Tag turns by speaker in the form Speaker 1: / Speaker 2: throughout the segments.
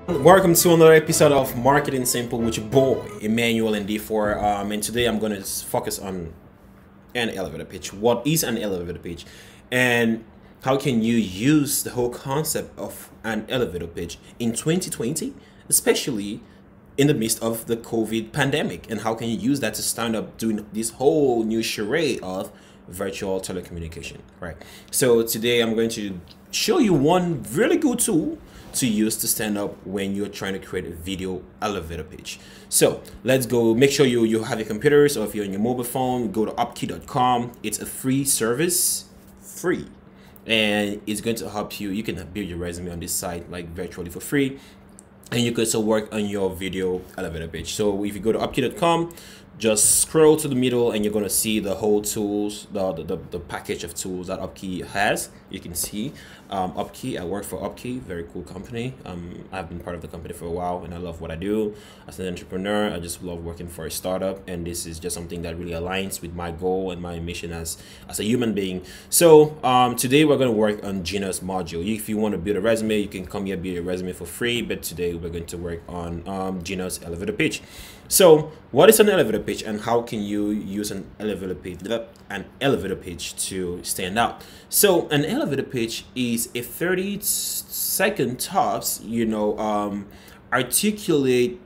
Speaker 1: Welcome to another episode of Marketing Simple with your boy Emmanuel and D4. And today I'm going to focus on an elevator pitch. What is an elevator pitch, and how can you use the whole concept of an elevator pitch in 2020, especially in the midst of the COVID pandemic, and how can you use that to stand up doing this whole new charade of virtual telecommunication, right? So today I'm going to show you one really good tool to use to stand up when you're trying to create a video elevator pitch. So let's go. Make sure you have your computers, or if you're on your mobile phone, go to upkey.com. It's a free service, and it's going to help you. You can build your resume on this site like virtually for free, and you can also work on your video elevator pitch. So if you go to upkey.com, just scroll to the middle and you're going to see the whole tools, the package of tools that Upkey has. You can see Upkey. I work for Upkey, very cool company. I've been part of the company for a while and I love what I do. As an entrepreneur, I just love working for a startup, and this is just something that really aligns with my goal and my mission as a human being. So today we're going to work on Gina's module. If you want to build a resume, you can come here, build your resume for free, but today we're going to work on Gina's elevator pitch. So what is an elevator pitch, and how can you use an elevator pitch to stand out? So an elevator pitch is a 30-second tops, articulate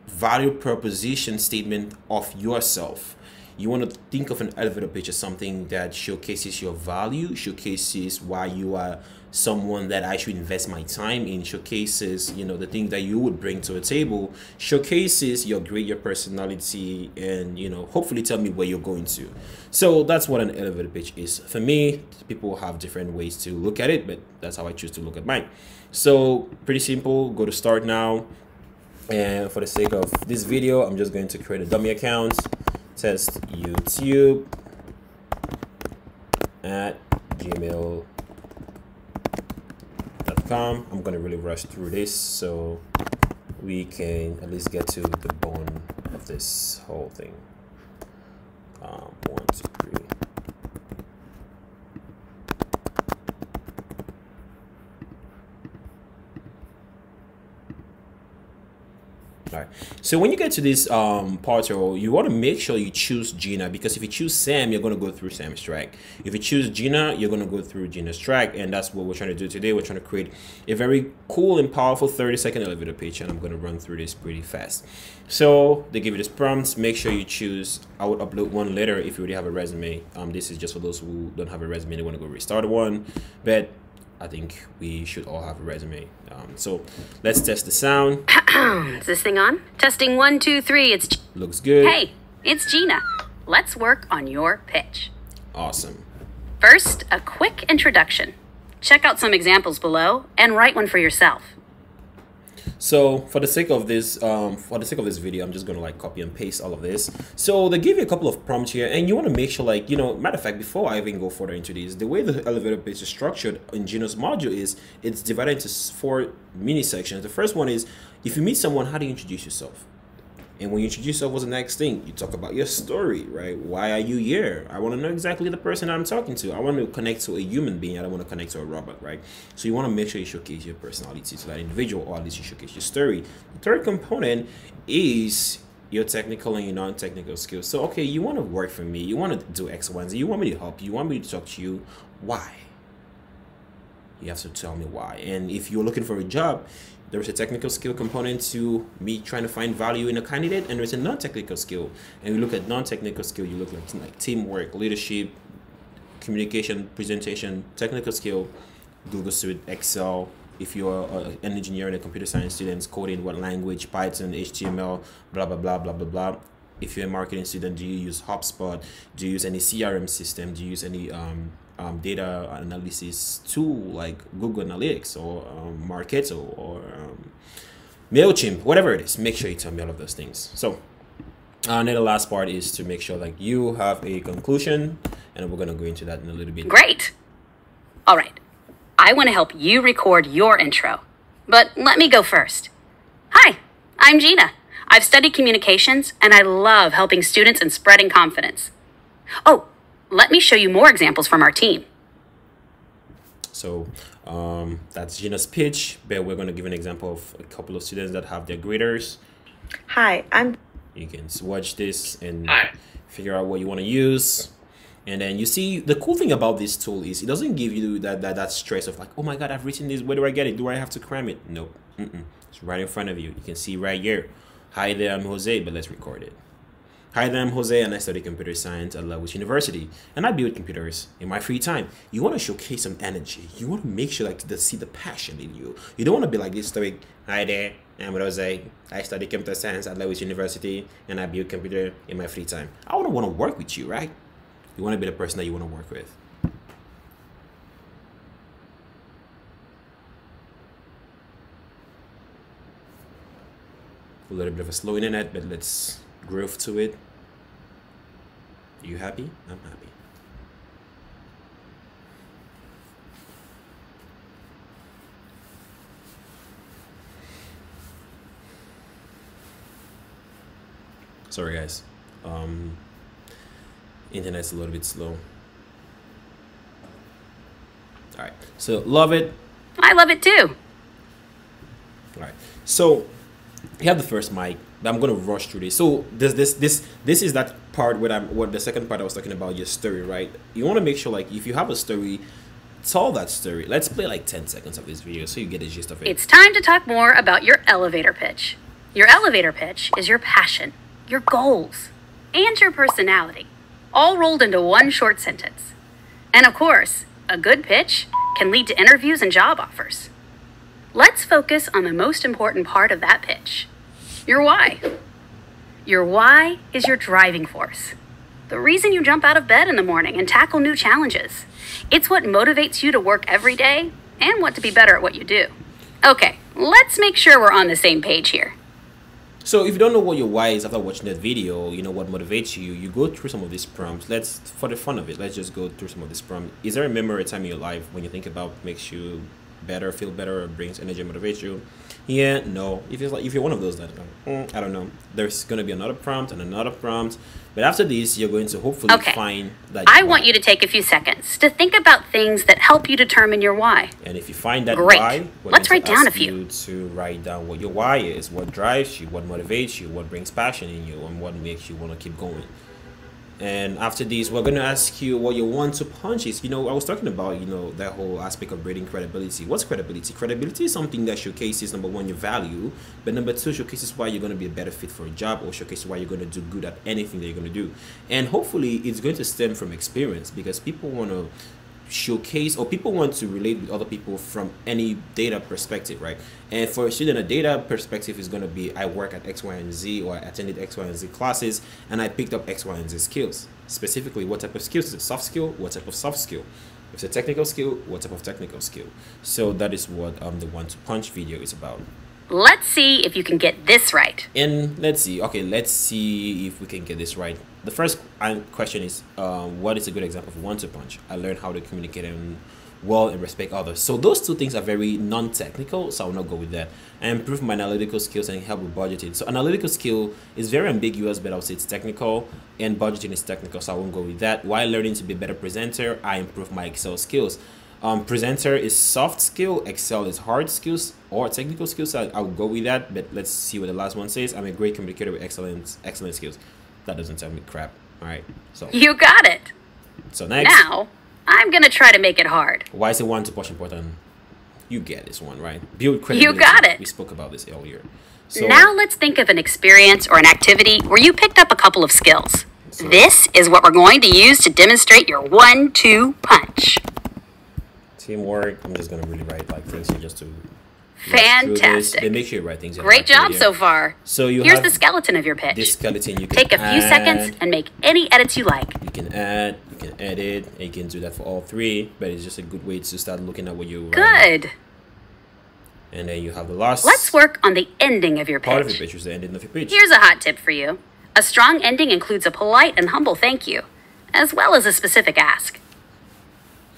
Speaker 1: value proposition statement of yourself. You want to think of an elevator pitch as something that showcases your value, showcases why you are someone that I should invest my time in, showcases, the thing that you would bring to a table, showcases your personality, and, hopefully tell me where you're going to. So that's what an elevator pitch is. For me, people have different ways to look at it, but that's how I choose to look at mine. So pretty simple. Go to start now. And for the sake of this video, I'm just going to create a dummy account. Test YouTube at gmail.com. I'm going to really rush through this so we can at least get to the bone of this whole thing. 1, 2, 3. All right. So when you get to this portal, you want to make sure you choose Gina, because if you choose Sam, you're going to go through Sam's track. If you choose Gina, you're going to go through Gina's track, and that's what we're trying to do today. We're trying to create a very cool and powerful 30-second elevator pitch, and I'm going to run through this pretty fast. So they give you this prompts. Make sure you choose. I would upload one later if you already have a resume. This is just for those who don't have a resume, they want to go restart one, but I think we should all have a resume. So let's test the sound.
Speaker 2: Is this thing on? Testing 1, 2, 3. It's
Speaker 1: looks good.
Speaker 2: Hey, it's Gina. Let's work on your pitch.
Speaker 1: Awesome.
Speaker 2: First, a quick introduction. Check out some examples below and write one for yourself.
Speaker 1: So for the sake of this video, I'm just gonna copy and paste all of this. So they give you a couple of prompts here, and you want to make sure, matter of fact, before I even go further into this, the way the elevator pitch is structured in Gina's module is it's divided into 4 mini sections. The first one is, if you meet someone, how do you introduce yourself? And when you introduce yourself, what's the next thing? You talk about your story, right? Why are you here? I want to know exactly the person I'm talking to. I want to connect to a human being. I don't want to connect to a robot, right? So you want to make sure you showcase your personality to that individual, or at least you showcase your story. The third component is your technical and your non-technical skills. So, okay, you want to work for me. You want to do X, Y, and Z. You want me to help you. You want me to talk to you. Why? You have to tell me why. And if you're looking for a job, there's a technical skill component to me trying to find value in a candidate, and there's a non-technical skill. And you look at non-technical skill, you look like teamwork, leadership, communication, presentation. Technical skill, Google Suite, Excel. If you're an engineer and a computer science student, coding, what language? Python, HTML, blah, blah, blah, blah, blah, blah. If you're a marketing student, do you use HubSpot? Do you use any CRM system? Do you use any data analysis tool like Google Analytics or Marketo or MailChimp, whatever it is? Make sure you tell me all of those things. So and then the last part is to make sure you have a conclusion, and we're going to go into that in a little bit.
Speaker 2: Great. All right. I want to help you record your intro, but let me go first. Hi, I'm Gina. I've studied communications, and I love helping students and spreading confidence. Oh, let me show you more examples from our team.
Speaker 1: So that's Gina's pitch, but we're going to give an example of a couple of students that have their graders.
Speaker 3: Hi,
Speaker 1: You can watch this and
Speaker 4: Hi.
Speaker 1: figure out what you want to use. And then you see, the cool thing about this tool is it doesn't give you that stress of like, oh my God, I've written this. Where do I get it? Do I have to cram it? Nope. It's right in front of you. You can see right here. Hi there, I'm Jose, but let's record it. Hi there, I'm Jose, and I study computer science at Lewis University, and I build computers in my free time. You want to showcase some energy. You want to make sure like to see the passion in you. You don't want to be like this stoic. Hi there, I'm Jose. I study computer science at Lewis University, and I build computer in my free time. I want to work with you, right? You want to be the person that you want to work with. A little bit of a slow internet, but let's groove to it. You happy? I'm happy. Sorry guys. Internet's a little bit slow. All right, so love it.
Speaker 2: I love it too.
Speaker 1: All right, so you have the first mic, but I'm gonna rush through this. So this is that part where what the second part I was talking about, your story, right? You want to make sure like if you have a story, tell that story. Let's play like 10 seconds of this video so you get the gist of it.
Speaker 2: It's time to talk more about your elevator pitch. Your elevator pitch is your passion, your goals, and your personality, all rolled into one short sentence. And of course, a good pitch can lead to interviews and job offers. Let's focus on the most important part of that pitch, your why. Your why is your driving force. The reason you jump out of bed in the morning and tackle new challenges. It's what motivates you to work every day and what to be better at what you do. Okay, let's make sure we're on the same page here.
Speaker 1: So if you don't know what your why is after watching that video, you know what motivates you, you go through some of these prompts. Let's, for the fun of it, let's just go through some of these prompts. Is there a memory, a time in your life when you think about makes you better, feel better, or brings energy and motivates you? Yeah, no. If it's like if you're one of those that I don't know, there's gonna be another prompt and another prompt. But after this, you're going to hopefully find that.
Speaker 2: I want you to take a few seconds to think about things that help you determine your why.
Speaker 1: And if you find that
Speaker 2: Great.
Speaker 1: why,
Speaker 2: Let's write down a few.
Speaker 1: You to write down what your why is, what drives you, what motivates you, what brings passion in you, and what makes you want to keep going. And after this, we're going to ask you what your one to punch is. You know, I was talking about, you know, that whole aspect of grading credibility. What's credibility? Credibility is something that showcases, number one, your value, but number two, showcases why you're going to be a better fit for a job, or showcases why you're going to do good at anything that you're going to do. And hopefully it's going to stem from experience, because people want to showcase, or people want to relate with other people from any data perspective, right? And for a student, a data perspective is going to be, I work at X, Y, and Z, or I attended X, Y, and Z classes, and I picked up X, Y, and Z skills. Specifically, what type of skills? Is it soft skill? What type of soft skill? If it's a technical skill, what type of technical skill? So that is what the one to punch video is about.
Speaker 2: Let's see if you can get this right.
Speaker 1: And let's see. Okay, let's see if we can get this right. The first question is, what is a good example of one to punch? I learned how to communicate well and respect others. So those two things are very non-technical, so I will not go with that. I improve my analytical skills and help with budgeting. So analytical skill is very ambiguous, but I would say it's technical, and budgeting is technical, so I won't go with that. While learning to be a better presenter, I improve my Excel skills. Presenter is soft skill, Excel is hard skills or technical skills, so I'll go with that. But let's see what the last one says. I'm a great communicator with excellent skills. That doesn't tell me crap. All right, so
Speaker 2: You got it.
Speaker 1: so next,
Speaker 2: Now, I'm going to try to make it hard.
Speaker 1: why is it one to punch important? You get this one, right? Build credibility.
Speaker 2: You got it.
Speaker 1: We spoke about this earlier. So
Speaker 2: Now let's think of an experience or an activity where you picked up a couple of skills.
Speaker 1: So-
Speaker 2: This is what we're going to use to demonstrate your 1-2 punch.
Speaker 1: teamwork. I'm just gonna really write like things here just to rush through this.
Speaker 2: Fantastic.
Speaker 1: Then make sure you write things.
Speaker 2: Great job so far.
Speaker 1: So you
Speaker 2: Here's
Speaker 1: have
Speaker 2: the skeleton of your pitch.
Speaker 1: this skeleton. You can
Speaker 2: Take a few seconds and make any edits you like.
Speaker 1: You can add, you can edit, and you can do that for all three. But it's just a good way to start looking at what you're writing.
Speaker 2: Good.
Speaker 1: And then you have the last
Speaker 2: Let's work on the ending of your
Speaker 1: part of your
Speaker 2: pitch.
Speaker 1: pitch, is the ending of your pitch.
Speaker 2: Here's a hot tip for you. A strong ending includes a polite and humble thank you, as well as a specific ask.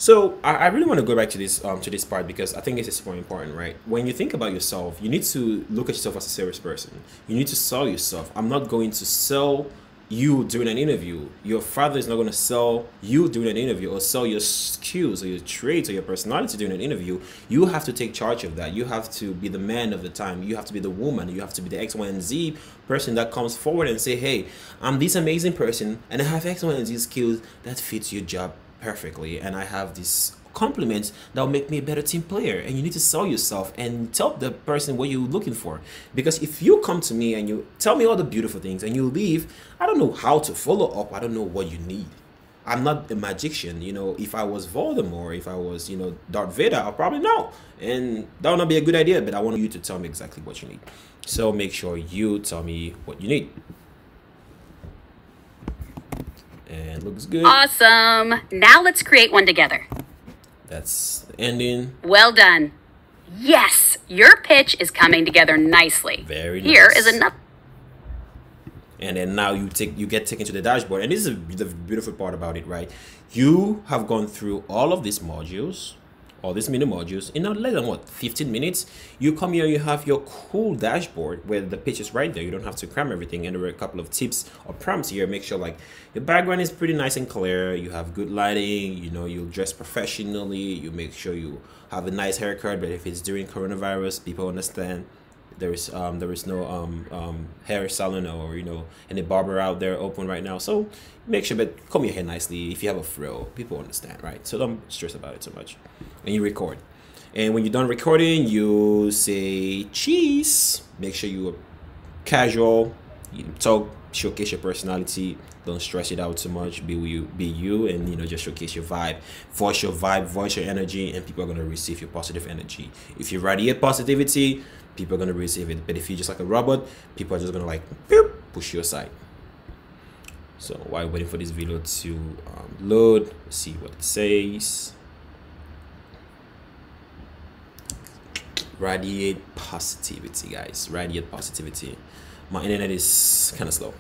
Speaker 1: So I really want to go back to this part, because I think this is super important, right? When you think about yourself, you need to look at yourself as a salesperson. You need to sell yourself. I'm not going to sell you during an interview. Your father is not going to sell you during an interview or sell your skills or your traits or your personality during an interview. You have to take charge of that. You have to be the man of the time. You have to be the woman. You have to be the X, Y, and Z person that comes forward and say, hey, I'm this amazing person and I have X, Y, and Z skills that fits your job perfectly, and I have this compliments that will make me a better team player. And you need to sell yourself and tell the person what you're looking for, because if you come to me and you tell me all the beautiful things and you leave, I don't know how to follow up. I don't know what you need. I'm not a magician. You know, if I was Voldemort, if I was, you know, Darth Vader, I'll probably know, and that would not be a good idea. But I want you to tell me exactly what you need, so make sure you tell me what you need. And looks good.
Speaker 2: Awesome. Now let's create one together.
Speaker 1: That's the ending.
Speaker 2: Well done. Yes, your pitch is coming together nicely.
Speaker 1: Very nice.
Speaker 2: Here is another.
Speaker 1: And then now you get taken to the dashboard, and this is the beautiful part about it, right? You have gone through all of these modules, all these mini modules in not less than what, 15 minutes. You come here, you have your cool dashboard where the pitch is right there. You don't have to cram everything, and there are a couple of tips or prompts here. Make sure like your background is pretty nice and clear, you have good lighting, you know, you dress professionally, you make sure you have a nice haircut. But if it's during coronavirus, people understand there is no hair salon or, you know, any barber out there open right now, so make sure, but comb your hair nicely. If you have a frill, people understand, right? So don't stress about it so much. And you record, and when you're done recording, you say cheese. Make sure you're casual, you talk, showcase your personality, don't stress it out too much. Be you, and, you know, just showcase your vibe, voice your energy, and people are going to receive your positive energy. If you radiate positivity, people are going to receive it. But if you're just like a robot, people are just going to like boop, push you aside. So while waiting for this video to load, see what it says. Radiate positivity, guys. Radiate positivity. My internet is kind of slow.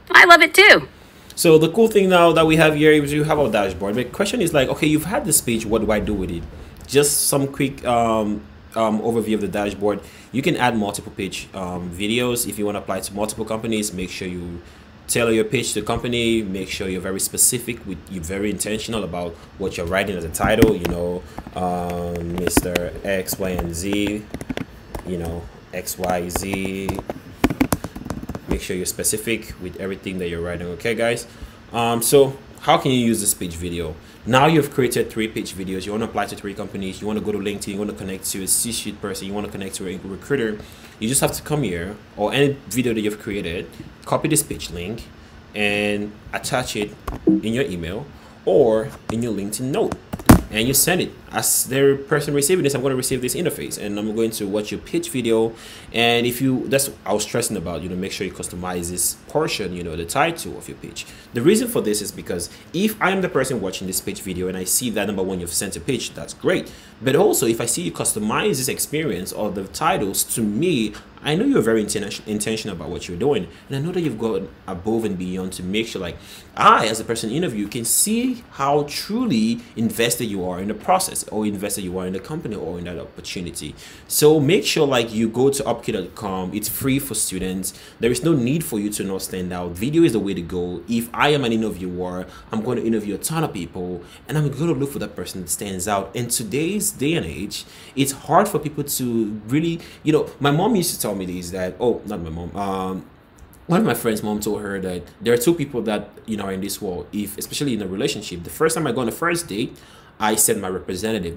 Speaker 2: I love it too.
Speaker 1: So the cool thing now that we have here is you have our dashboard. The question is like, okay, you've had this page, what do I do with it? Just some quick overview of the dashboard. You can add multiple page videos if you want to apply to multiple companies. Make sure you tailor your pitch to the company. Make sure you're very specific, you're very intentional about what you're writing as a title. You know, Mr. X, Y, and Z, you know, X, Y, Z. Make sure you're specific with everything that you're writing. Okay, guys. So how can you use this pitch video? Now you've created 3 pitch videos. You want to apply to 3 companies. You want to go to LinkedIn. You want to connect to a C-suite person. You want to connect to a recruiter. You just have to come here, or any video that you've created, copy this pitch link and attach it in your email or in your LinkedIn note, and you send it. As the person receiving this, I'm going to receive this interface, and I'm going to watch your pitch video. And if you, that's what I was stressing about, you know, make sure you customize this portion, you know, the title of your pitch. The reason for this is because if I am the person watching this pitch video and I see that number 1, you've sent a pitch, that's great. But also, if I see you customize this experience or the titles to me, I know you're very intentional about what you're doing, and I know that you've gone above and beyond to make sure, like, I, as a person interview, can see how truly invested you are in the process, or invested you are in the company or in that opportunity. So make sure, like, you go to upkey.com. It's free for students. There is no need for you to not stand out. Video is the way to go. If I am an interviewer, I'm going to interview a ton of people, and I'm going to look for that person that stands out. In today's day and age, it's hard for people to really, you know, my mom used to tell me this, that, oh, not my mom, one of my friends' mom told her that there are 2 people that, you know, are in this world, if especially in a relationship. The first time I go on a first date, I said my representative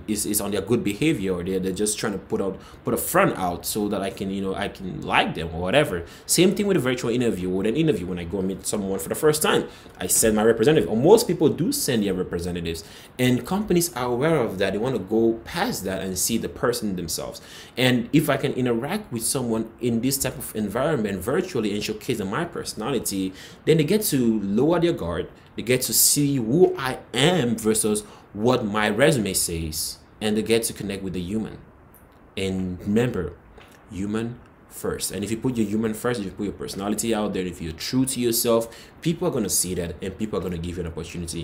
Speaker 1: is on their good behavior, or they're just trying to put a front out so that I can, you know, I can like them or whatever. Same thing with a virtual interview. With an interview, when I go meet someone for the first time, I send my representative, or most people do send their representatives, and companies are aware of that. They want to go past that and see the person themselves. And if I can interact with someone in this type of environment virtually and showcase my personality, then they get to lower their guard. They get to see who I am versus what my resume says, and they get to connect with the human. And remember, human first. And if you put your human first, if you put your personality out there, if you're true to yourself, people are going to see that, and people are going to give you an opportunity.